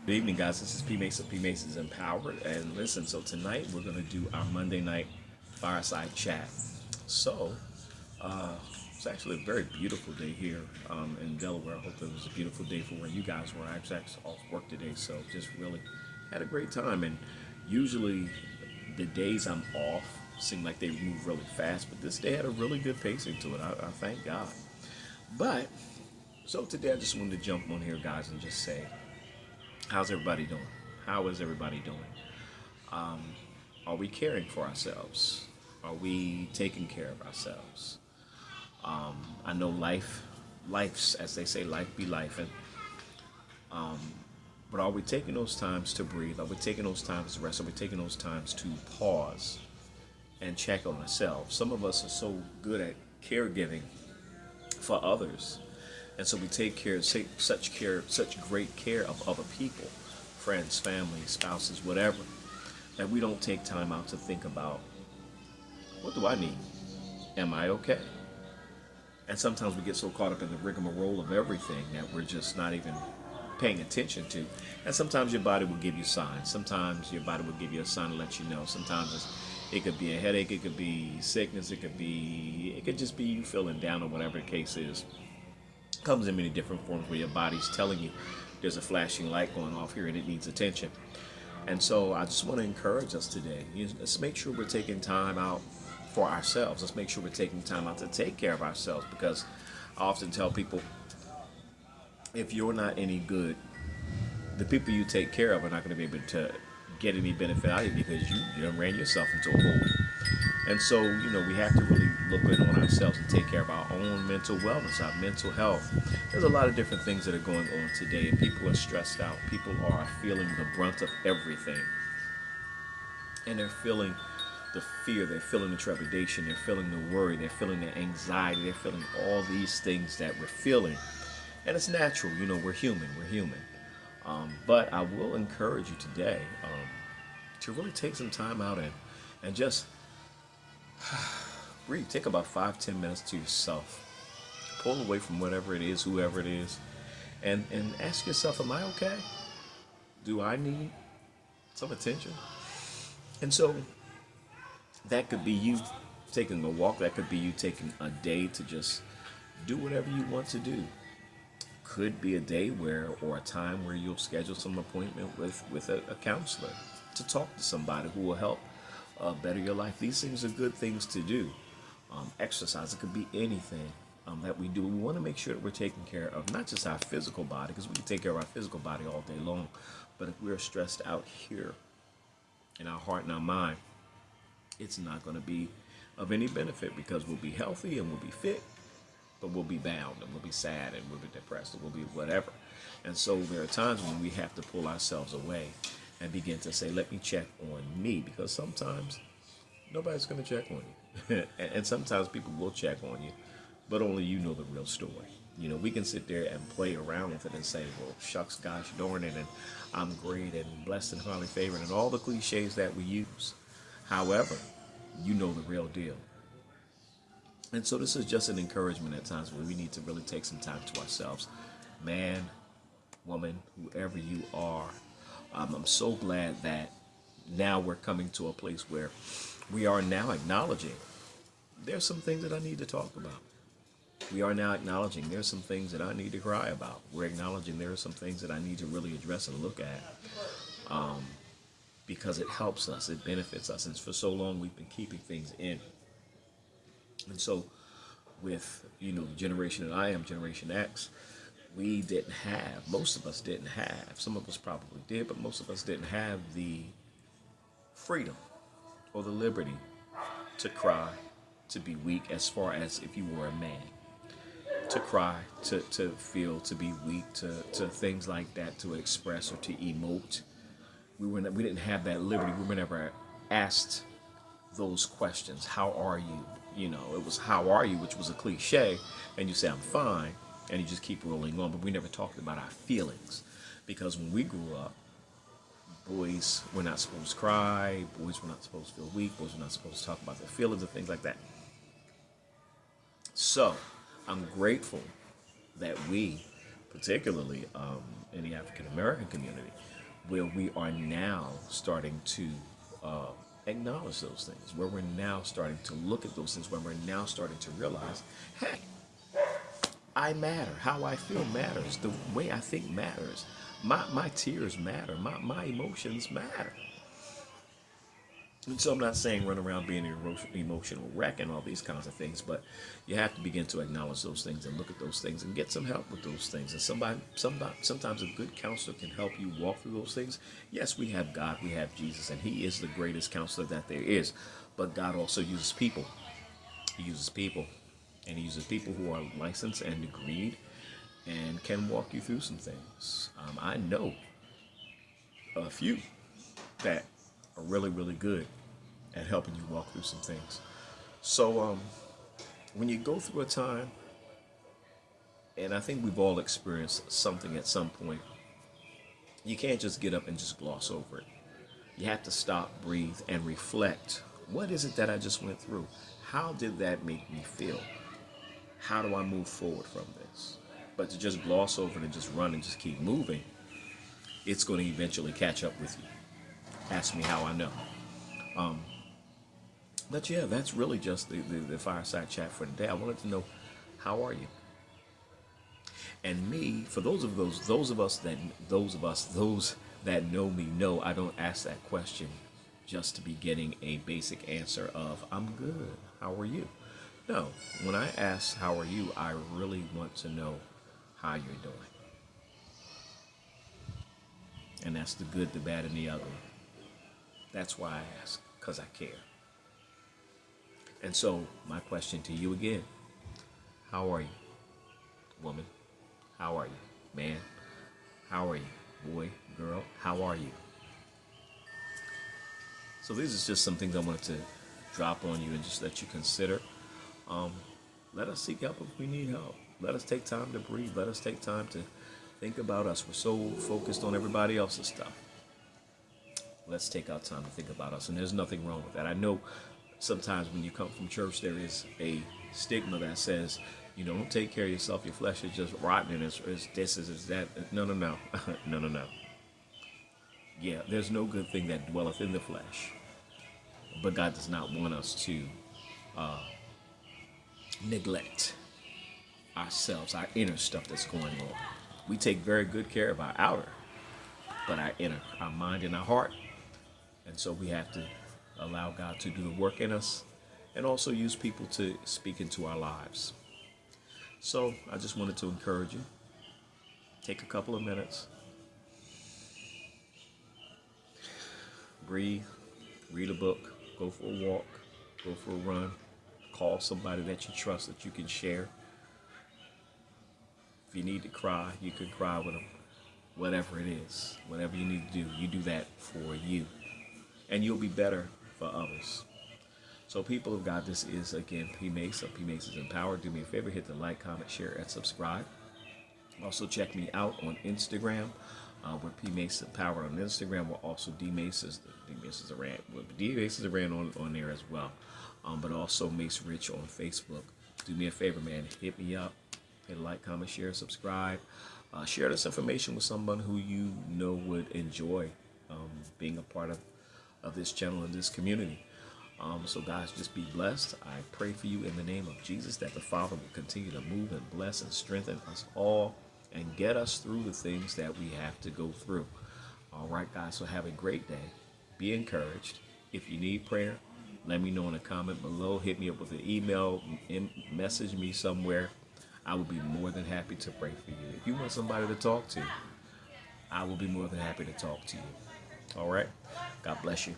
Good evening, guys. This is P Mason, P Mason's Empowered. And listen, so tonight we're going to do our Monday night fireside chat. So, it's actually a very beautiful day here in Delaware. I hope it was a beautiful day for where you guys were. I was actually off work today, so just really had a great time. And usually the days I'm off seem like they move really fast, but this day had a really good pacing to it. I thank God. But, so today I just wanted to jump on here, guys, and just say, how's everybody doing? How is everybody doing? Are we caring for ourselves? Are we taking care of ourselves? I know life's, as they say, life be life. But are we taking those times to breathe? Are we taking those times to rest? Are we taking those times to pause and check on ourselves? Some of us are so good at caregiving for others, and so we take such great care of other people, friends, family, spouses, whatever, that we don't take time out to think about, what do I need? Am I okay? And sometimes we get so caught up in the rigmarole of everything that we're just not even paying attention to. And sometimes your body will give you signs. Sometimes your body will give you a sign to let you know. Sometimes it could be a headache, it could be sickness, it could just be you feeling down or whatever the case is. Comes in many different forms where your body's telling you there's a flashing light going off here and it needs attention. And so I just want to encourage us today. Let's make sure we're taking time out for ourselves. Let's make sure we're taking time out to take care of ourselves, because I often tell people, if you're not any good, the people you take care of are not going to be able to get any benefit out of you, because you done ran yourself into a hole. And so, we have to really look in on ourselves and take care of our own mental wellness, our mental health. There's a lot of different things that are going on today, and people are stressed out. People are feeling the brunt of everything. And they're feeling the fear, they're feeling the trepidation, they're feeling the worry, they're feeling the anxiety, they're feeling all these things that we're feeling. And it's natural, we're human. But I will encourage you today to really take some time out and just breathe. Take about 5-10 minutes to yourself. Pull away from whatever it is, whoever it is, and ask yourself, am I okay? Do I need some attention? And so that could be you taking a walk. That could be you taking a day to just do whatever you want to do. Could be a day or a time where you'll schedule some appointment with a counselor to talk to somebody who will help better your life. These things are good things to do. Exercise, it could be anything that we do. We want to make sure that we're taking care of not just our physical body, because we can take care of our physical body all day long, but if we're stressed out here in our heart and our mind, it's not going to be of any benefit, because we'll be healthy and we'll be fit, but we'll be bound and we'll be sad and we'll be depressed and we'll be whatever. And so there are times when we have to pull ourselves away and begin to say, let me check on me, because sometimes nobody's going to check on you. And sometimes people will check on you, but only you know the real story. We can sit there and play around with it and say, well, shucks, gosh, darn it, and I'm great and blessed and highly favored, and all the cliches that we use. However, you know the real deal. And so this is just an encouragement at times where we need to really take some time to ourselves. Man, woman, whoever you are, I'm so glad that now we're coming to a place where we are now acknowledging there's some things that I need to talk about. We are now acknowledging there's some things that I need to cry about. We're acknowledging there are some things that I need to really address and look at, because it helps us, it benefits us. And for so long we've been keeping things in. And so with, the generation that I am, Generation X, we didn't have, most of us didn't have, some of us probably did, but most of us didn't have the freedom or the liberty to cry, to be weak, as far as if you were a man. To cry, to feel, to be weak, to things like that, to express or to emote. We didn't have that liberty. We were never asked those questions. How are you? It was how are you, which was a cliche, and you say I'm fine, and you just keep rolling on. But we never talked about our feelings, because when we grew up, boys were not supposed to cry, boys were not supposed to feel weak, boys were not supposed to talk about their feelings and things like that. So I'm grateful that we, particularly in the African American community, where we are now starting to uh, acknowledge those things, where we're now starting to look at those things, where we're now starting to realize, hey, I matter. How I feel matters. The way I think matters. My tears matter. My emotions matter. And so I'm not saying run around being an emotional wreck and all these kinds of things, but you have to begin to acknowledge those things and look at those things and get some help with those things. And sometimes a good counselor can help you walk through those things. Yes, we have God, we have Jesus, and He is the greatest counselor that there is. But God also uses people. He uses people, and He uses people who are licensed and degreed and can walk you through some things. I know a few that are really, really good at helping you walk through some things. So when you go through a time, and I think we've all experienced something at some point, you can't just get up and just gloss over it. You have to stop, breathe, and reflect. What is it that I just went through? How did that make me feel? How do I move forward from this? But to just gloss over it and just run and just keep moving, it's going to eventually catch up with you. Ask me how I know. But yeah, that's really just the fireside chat for today. I wanted to know, how are you? And me, for those that know me know I don't ask that question just to be getting a basic answer of I'm good. How are you? No, when I ask how are you, I really want to know how you're doing. And that's the good, the bad, and the ugly. That's why I ask, because I care. And so, my question to you again, how are you, woman? How are you, man? How are you, boy, girl? How are you? So these are just some things I wanted to drop on you and just let you consider. Let us seek help if we need help. Let us take time to breathe. Let us take time to think about us. We're so focused on everybody else's stuff. Let's take our time to think about us. And there's nothing wrong with that. I know sometimes when you come from church, there is a stigma that says, you know, don't take care of yourself. Your flesh is just rotten and it's this, is that. No. No. Yeah, there's no good thing that dwelleth in the flesh. But God does not want us to neglect ourselves, our inner stuff that's going on. We take very good care of our outer, but our inner, our mind and our heart. And so we have to allow God to do the work in us and also use people to speak into our lives. So I just wanted to encourage you. Take a couple of minutes. Breathe. Read a book. Go for a walk. Go for a run. Call somebody that you trust that you can share. If you need to cry, you can cry with them. Whatever it is, whatever you need to do, you do that for you. And you'll be better for others. So people of God, this is again P. Mace of P. Mace is Empowered. Do me a favor, hit the like, comment, share, and subscribe. Also check me out on Instagram. We're P. Mace Empowered on Instagram. We're also D. Mace is around. D. Mace is around on there as well. But also Mace Rich on Facebook. Do me a favor, man. Hit me up. Hit a like, comment, share, subscribe. Share this information with someone who you know would enjoy being a part of this channel and this community. So guys, just be blessed. I pray for you in the name of Jesus that the Father will continue to move and bless and strengthen us all and get us through the things that we have to go through. All right, guys, so have a great day. Be encouraged. If you need prayer, let me know in a comment below. Hit me up with an email, message me somewhere. I will be more than happy to pray for you. If you want somebody to talk to, I will be more than happy to talk to you. All right? God bless you.